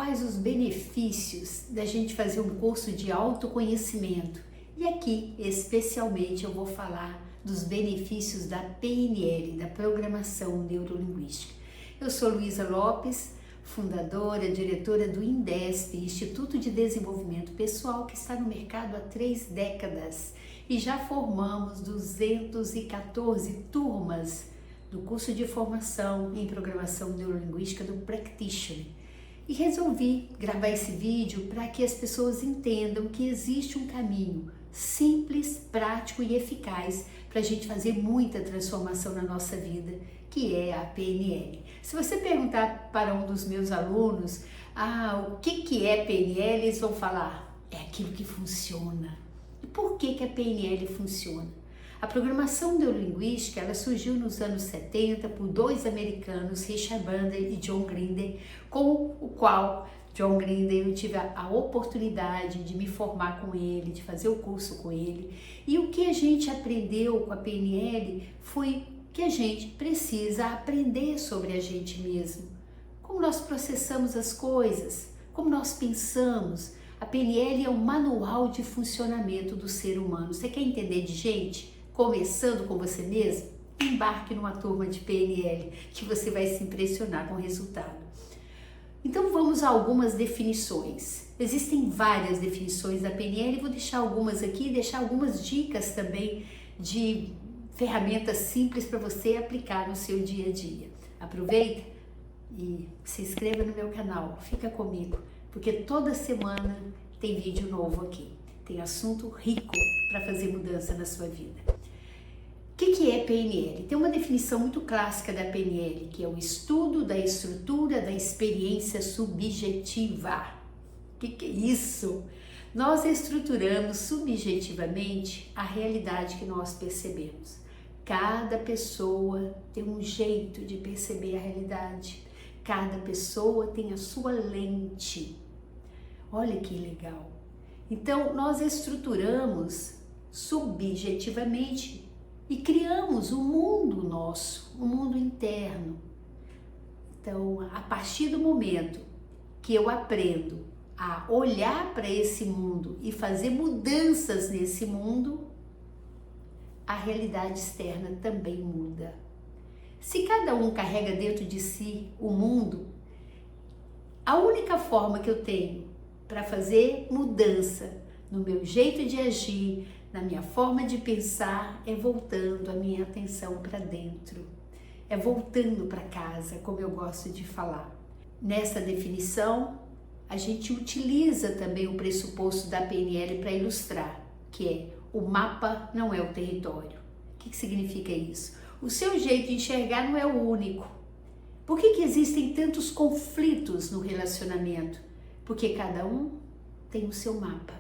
quais os benefícios da gente fazer um curso de autoconhecimento. E aqui, especialmente, eu vou falar dos benefícios da PNL, da Programação Neurolinguística. Eu sou Luísa Lopes, fundadora, diretora do INDESP, Instituto de Desenvolvimento Pessoal, que está no mercado há 3 décadas. E já formamos 214 turmas do curso de formação em Programação Neurolinguística do Practitioner. E resolvi gravar esse vídeo para que as pessoas entendam que existe um caminho simples, prático e eficaz para a gente fazer muita transformação na nossa vida, que é a PNL. Se você perguntar para um dos meus alunos, o que é PNL, eles vão falar, é aquilo que funciona. E por que a PNL funciona? A programação neurolinguística, ela surgiu nos anos 70 por 2 americanos, Richard Bandler e John Grinder, com o qual John Grinder eu tive a oportunidade de me formar com ele, de fazer o curso com ele. E o que a gente aprendeu com a PNL foi que a gente precisa aprender sobre a gente mesmo. Como nós processamos as coisas, como nós pensamos. A PNL é um manual de funcionamento do ser humano. Você quer entender de gente? Começando com você mesmo? Embarque numa turma de PNL que você vai se impressionar com o resultado. Então vamos a algumas definições. Existem várias definições da PNL, vou deixar algumas aqui, deixar algumas dicas também de ferramentas simples para você aplicar no seu dia a dia. Aproveita e se inscreva no meu canal, fica comigo, porque toda semana tem vídeo novo aqui. Tem assunto rico para fazer mudança na sua vida. O que é PNL? Tem uma definição muito clássica da PNL, que é o estudo da estrutura da experiência subjetiva. O que é isso? Nós estruturamos subjetivamente a realidade que nós percebemos. Cada pessoa tem um jeito de perceber a realidade. Cada pessoa tem a sua lente. Olha que legal. Então, nós estruturamos subjetivamente e criamos um mundo nosso, um mundo interno. Então, a partir do momento que eu aprendo a olhar para esse mundo e fazer mudanças nesse mundo, a realidade externa também muda. Se cada um carrega dentro de si o mundo, a única forma que eu tenho para fazer mudança no meu jeito de agir, na minha forma de pensar, é voltando a minha atenção para dentro, é voltando para casa, como eu gosto de falar. Nessa definição, a gente utiliza também o pressuposto da PNL para ilustrar, que é o mapa não é o território. O que significa isso? O seu jeito de enxergar não é o único. Por que existem tantos conflitos no relacionamento? Porque cada um tem o seu mapa,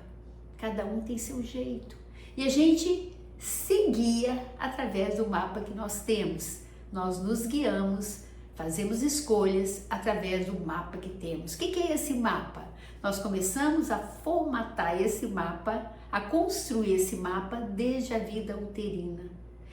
cada um tem seu jeito. E a gente se guia através do mapa que nós temos. Nós nos guiamos, fazemos escolhas através do mapa que temos. O que é esse mapa? Nós começamos a formatar esse mapa, a construir esse mapa desde a vida uterina.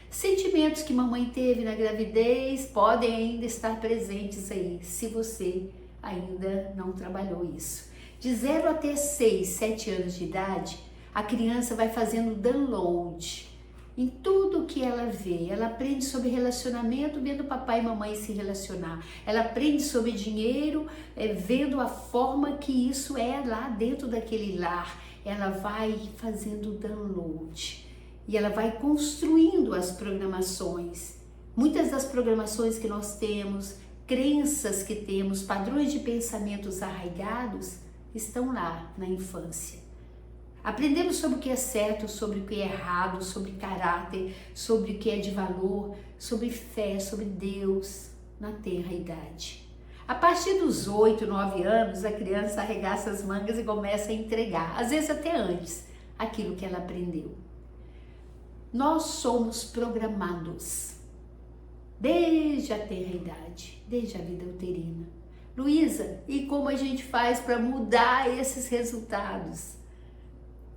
Sentimentos que mamãe teve na gravidez podem ainda estar presentes aí, se você ainda não trabalhou isso. De 0 até 6, 7 anos de idade, a criança vai fazendo download em tudo que ela vê. Ela aprende sobre relacionamento vendo papai e mamãe se relacionar. Ela aprende sobre dinheiro vendo a forma que isso é lá dentro daquele lar. Ela vai fazendo download e ela vai construindo as programações. Muitas das programações que nós temos, crenças que temos, padrões de pensamentos arraigados estão lá na infância. Aprendemos sobre o que é certo, sobre o que é errado, sobre caráter, sobre o que é de valor, sobre fé, sobre Deus na tenra idade. A partir dos 8, 9 anos, a criança arregaça as mangas e começa a entregar, às vezes até antes, aquilo que ela aprendeu. Nós somos programados desde a tenra idade, desde a vida uterina. Luísa, e como a gente faz para mudar esses resultados?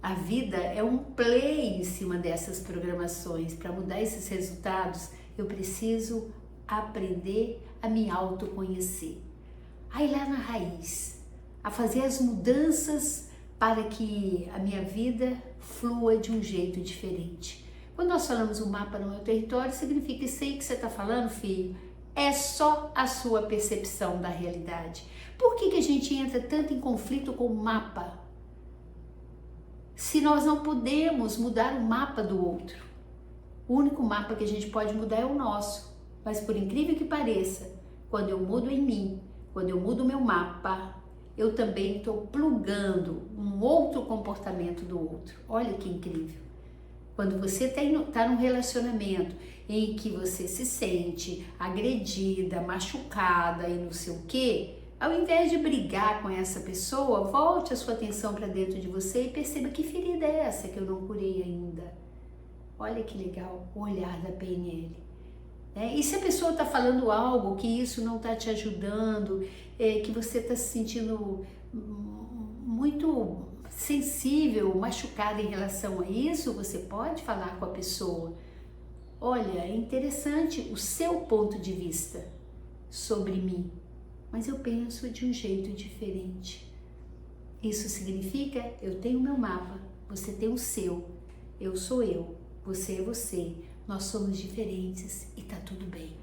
A vida é um play em cima dessas programações. Para mudar esses resultados, eu preciso aprender a me autoconhecer. Aí lá na raiz, a fazer as mudanças para que a minha vida flua de um jeito diferente. Quando nós falamos o mapa no meu território, significa que isso aí que você está falando, filho, é só a sua percepção da realidade. Por que a gente entra tanto em conflito com o mapa? Se nós não podemos mudar o mapa do outro. O único mapa que a gente pode mudar é o nosso. Mas por incrível que pareça, quando eu mudo em mim, quando eu mudo o meu mapa, eu também estou plugando um outro comportamento do outro. Olha que incrível. Quando você está num relacionamento em que você se sente agredida, machucada e não sei o quê, ao invés de brigar com essa pessoa, volte a sua atenção para dentro de você e perceba que ferida é essa que eu não curei ainda. Olha que legal o olhar da PNL. E se a pessoa está falando algo que isso não está te ajudando, que você está se sentindo muito sensível, machucada em relação a isso, você pode falar com a pessoa. Olha, é interessante o seu ponto de vista sobre mim, mas eu penso de um jeito diferente. Isso significa, eu tenho o meu mapa, você tem o seu, eu sou eu, você é você, nós somos diferentes e tá tudo bem.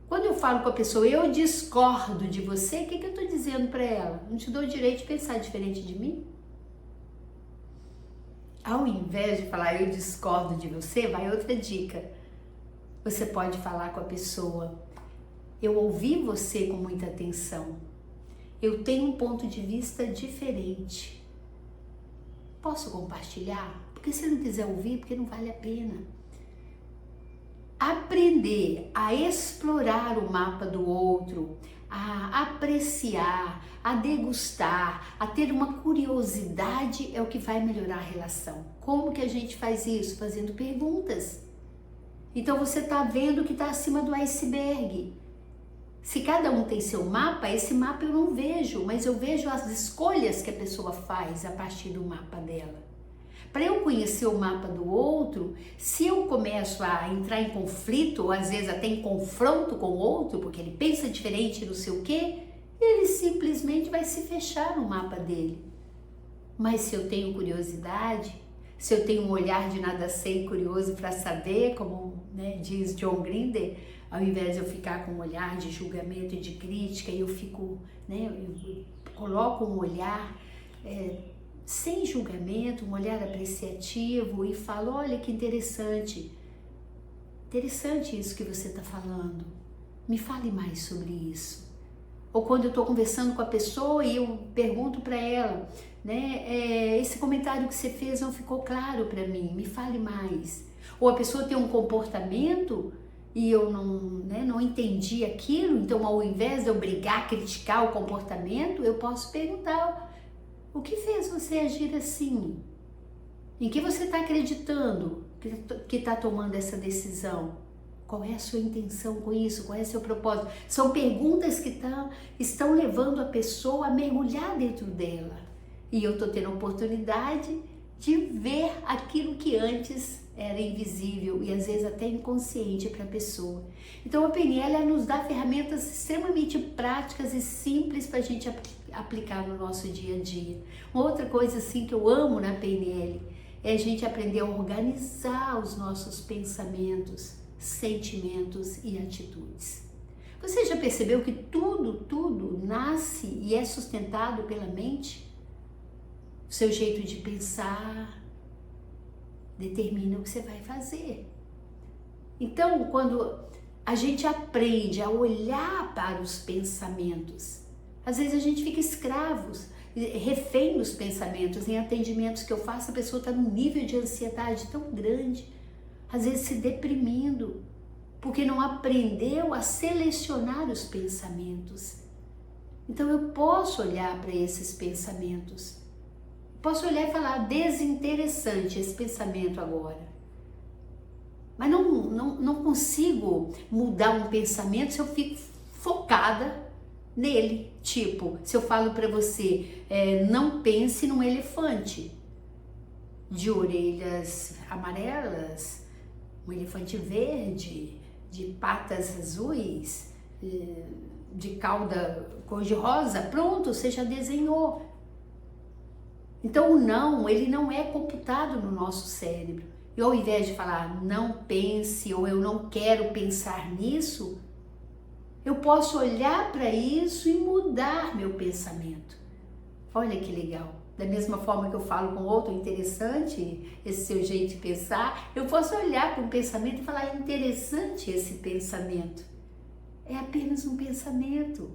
Quando eu falo com a pessoa, eu discordo de você, o que eu tô dizendo para ela? Não te dou o direito de pensar diferente de mim? Ao invés de falar eu discordo de você, vai outra dica. Você pode falar com a pessoa, eu ouvi você com muita atenção, eu tenho um ponto de vista diferente. Posso compartilhar? Porque se não quiser ouvir, porque não vale a pena. Aprender a explorar o mapa do outro, a apreciar, a degustar, a ter uma curiosidade é o que vai melhorar a relação. Como que a gente faz isso? Fazendo perguntas. Então você está vendo o que está acima do iceberg. Se cada um tem seu mapa, esse mapa eu não vejo, mas eu vejo as escolhas que a pessoa faz a partir do mapa dela. Para eu conhecer o mapa do outro, se eu começo a entrar em conflito, ou às vezes até em confronto com o outro, porque ele pensa diferente, não sei o quê, ele simplesmente vai se fechar no mapa dele. Mas se eu tenho curiosidade, se eu tenho um olhar de nada sei curioso para saber, como diz John Grinder, ao invés de eu ficar com um olhar de julgamento e de crítica, eu fico, eu coloco um olhar sem julgamento, um olhar apreciativo e falo, olha que interessante isso que você está falando, me fale mais sobre isso. Ou quando eu estou conversando com a pessoa e eu pergunto para ela, esse comentário que você fez não ficou claro para mim, me fale mais. Ou a pessoa tem um comportamento e eu não entendi aquilo, então ao invés de eu brigar, criticar o comportamento, eu posso perguntar, o que fez você agir assim? Em que você está acreditando que está tomando essa decisão? Qual é a sua intenção com isso? Qual é o seu propósito? São perguntas que estão levando a pessoa a mergulhar dentro dela. E eu estou tendo a oportunidade de ver aquilo que antes era invisível e às vezes até inconsciente para a pessoa. Então a PNL nos dá ferramentas extremamente práticas e simples para a gente aplicar no nosso dia a dia. Uma outra coisa assim que eu amo na PNL é a gente aprender a organizar os nossos pensamentos, sentimentos e atitudes. Você já percebeu que tudo nasce e é sustentado pela mente? O seu jeito de pensar determina o que você vai fazer. Então, quando a gente aprende a olhar para os pensamentos, às vezes a gente fica escravos, refém dos pensamentos. Em atendimentos que eu faço, a pessoa está num nível de ansiedade tão grande, às vezes se deprimindo, porque não aprendeu a selecionar os pensamentos. Então eu posso olhar para esses pensamentos, posso olhar e falar, desinteressante esse pensamento agora. Mas não consigo mudar um pensamento se eu fico focada nele. Tipo, se eu falo para você, não pense num elefante de orelhas amarelas, um elefante verde, de patas azuis, de cauda cor-de-rosa, pronto, você já desenhou. Então o não, ele não é computado no nosso cérebro. E ao invés de falar não pense ou eu não quero pensar nisso, eu posso olhar para isso e mudar meu pensamento. Olha que legal. Da mesma forma que eu falo com outro, interessante esse seu jeito de pensar, eu posso olhar para um pensamento e falar, interessante esse pensamento. É apenas um pensamento.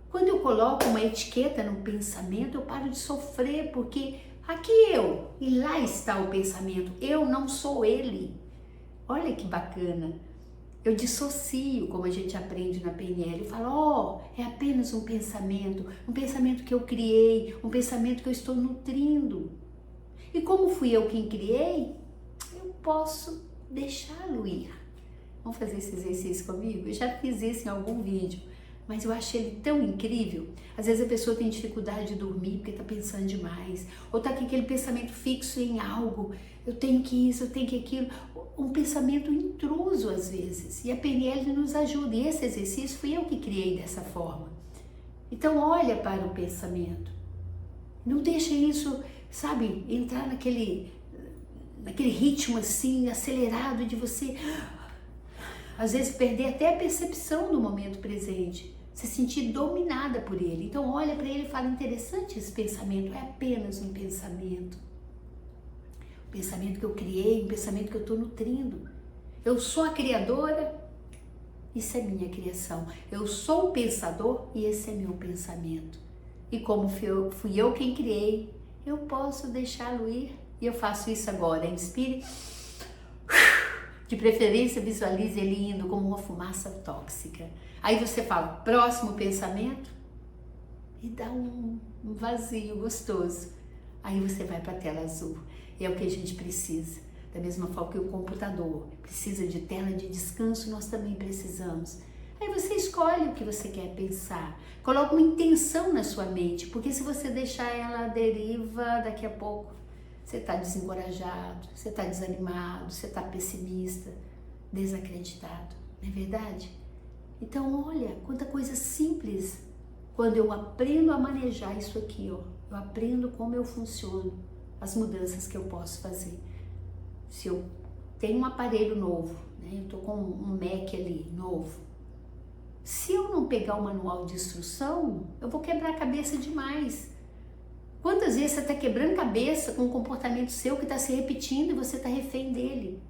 Quando eu coloco uma etiqueta no pensamento, eu paro de sofrer, porque aqui eu, e lá está o pensamento, eu não sou ele. Olha que bacana. Eu dissocio, como a gente aprende na PNL, eu falo, é apenas um pensamento que eu criei, um pensamento que eu estou nutrindo. E como fui eu quem criei, eu posso deixá-lo ir. Vamos fazer esse exercício comigo? Eu já fiz isso em algum vídeo, mas eu achei ele tão incrível. Às vezes a pessoa tem dificuldade de dormir porque está pensando demais, ou está com aquele pensamento fixo em algo, eu tenho que isso, eu tenho que aquilo, um pensamento intruso às vezes, e a PNL nos ajuda, e esse exercício fui eu que criei dessa forma. Então olha para o pensamento, não deixa isso, sabe, entrar naquele ritmo assim, acelerado de você, às vezes perder até a percepção do momento presente, se sentir dominada por ele. Então olha para ele e fala, interessante esse pensamento, é apenas um pensamento. Um pensamento que eu criei, um pensamento que eu estou nutrindo. Eu sou a criadora, isso é minha criação. Eu sou o pensador e esse é meu pensamento. E como fui eu quem criei, eu posso deixá-lo ir. E eu faço isso agora, inspire. De preferência, visualize ele indo como uma fumaça tóxica. Aí você fala, próximo pensamento, e dá um vazio gostoso. Aí você vai para a tela azul. E é o que a gente precisa. Da mesma forma que o computador precisa de tela de descanso, nós também precisamos. Aí você escolhe o que você quer pensar. Coloca uma intenção na sua mente, porque se você deixar ela à deriva, daqui a pouco você está desencorajado, você está desanimado, você está pessimista, desacreditado, não é verdade? Então olha, quanta coisa simples, quando eu aprendo a manejar isso aqui, ó, eu aprendo como eu funciono, as mudanças que eu posso fazer. Se eu tenho um aparelho novo, né, eu estou com um Mac ali, novo, se eu não pegar o manual de instrução, eu vou quebrar a cabeça demais. Quantas vezes você está quebrando cabeça com um comportamento seu que está se repetindo e você está refém dele?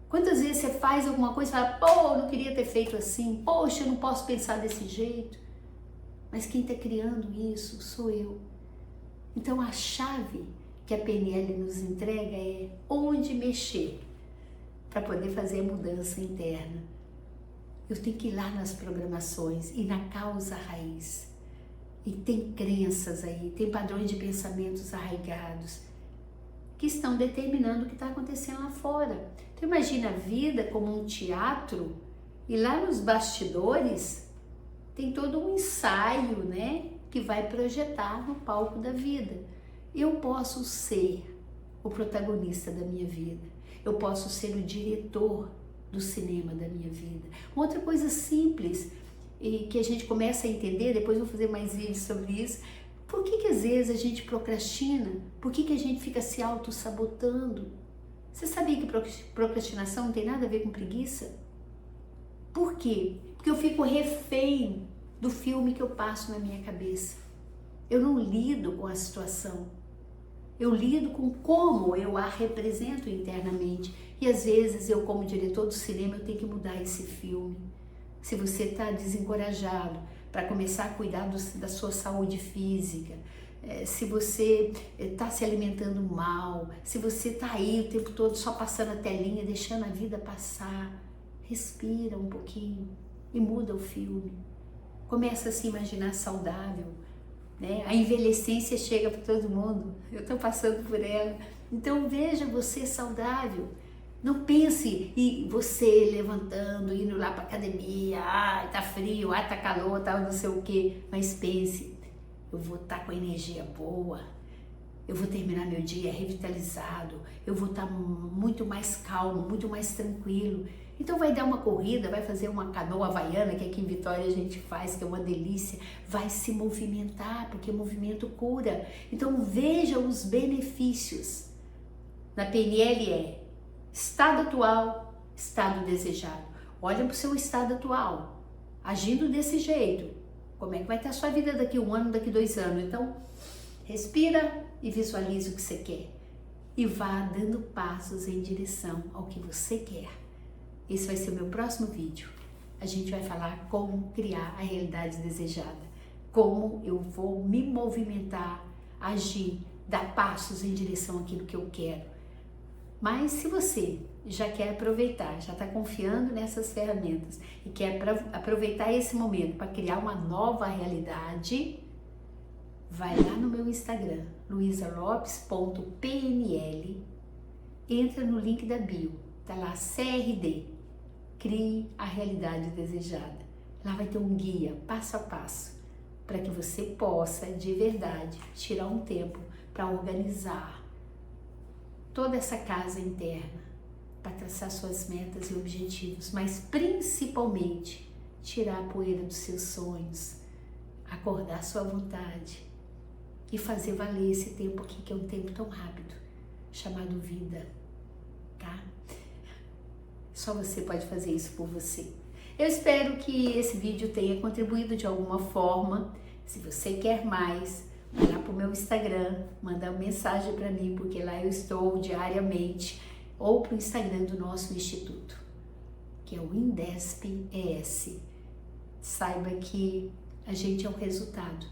Quantas vezes você faz alguma coisa e fala, pô, eu não queria ter feito assim, poxa, eu não posso pensar desse jeito. Mas quem está criando isso sou eu. Então a chave que a PNL nos entrega é onde mexer para poder fazer a mudança interna. Eu tenho que ir lá nas programações e na causa raiz. E tem crenças aí, tem padrões de pensamentos arraigados que estão determinando o que está acontecendo lá fora. Então imagina a vida como um teatro e lá nos bastidores tem todo um ensaio, né, que vai projetar no palco da vida. Eu posso ser o protagonista da minha vida, eu posso ser o diretor do cinema da minha vida. Uma outra coisa simples e que a gente começa a entender, depois eu vou fazer mais vídeos sobre isso, por que às vezes a gente procrastina? Por que a gente fica se auto-sabotando? Você sabia que procrastinação não tem nada a ver com preguiça? Por quê? Porque eu fico refém do filme que eu passo na minha cabeça. Eu não lido com a situação. Eu lido com como eu a represento internamente. E às vezes eu, como diretor do cinema, eu tenho que mudar esse filme. Se você está desencorajado para começar a cuidar da sua saúde física, se você está se alimentando mal, se você está aí o tempo todo só passando a telinha, deixando a vida passar, respira um pouquinho e muda o filme. Começa a se imaginar saudável, né? A envelhecência chega para todo mundo, eu estou passando por ela. Então veja você saudável. Não pense em você levantando, indo lá para academia, tá frio, tá calor, tá não sei o quê. Mas pense, eu vou estar com energia boa, eu vou terminar meu dia revitalizado, eu vou estar muito mais calmo, muito mais tranquilo. Então vai dar uma corrida, vai fazer uma canoa havaiana, que aqui em Vitória a gente faz, que é uma delícia, vai se movimentar, porque o movimento cura. Então veja os benefícios. Na PNL é estado atual, estado desejado. Olha para o seu estado atual, agindo desse jeito. Como é que vai estar a sua vida daqui a 1 ano, daqui a 2 anos? Então, respira e visualize o que você quer. E vá dando passos em direção ao que você quer. Esse vai ser o meu próximo vídeo. A gente vai falar como criar a realidade desejada. Como eu vou me movimentar, agir, dar passos em direção àquilo que eu quero. Mas se você já quer aproveitar, já está confiando nessas ferramentas e quer aproveitar esse momento para criar uma nova realidade, vai lá no meu Instagram, luisalopes.pnl, entra no link da bio, tá lá CRD, crie a realidade desejada. Lá vai ter um guia passo a passo para que você possa de verdade tirar um tempo para organizar toda essa casa interna, para traçar suas metas e objetivos, mas principalmente tirar a poeira dos seus sonhos, acordar sua vontade e fazer valer esse tempo aqui, que é um tempo tão rápido, chamado vida, tá? Só você pode fazer isso por você. Eu espero que esse vídeo tenha contribuído de alguma forma. Se você quer mais, vai lá para o meu Instagram, manda uma mensagem para mim, porque lá eu estou diariamente, ou para o Instagram do nosso instituto, que é o INDESP-ES. Saiba que a gente é o resultado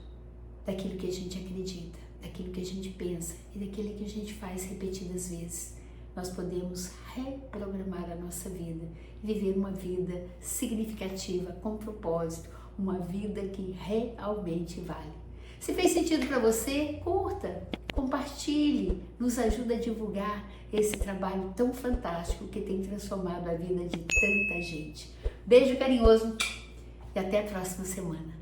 daquilo que a gente acredita, daquilo que a gente pensa e daquilo que a gente faz repetidas vezes. Nós podemos reprogramar a nossa vida e viver uma vida significativa, com propósito, uma vida que realmente vale. Se fez sentido para você, curta, compartilhe, nos ajuda a divulgar esse trabalho tão fantástico que tem transformado a vida de tanta gente. Beijo carinhoso e até a próxima semana.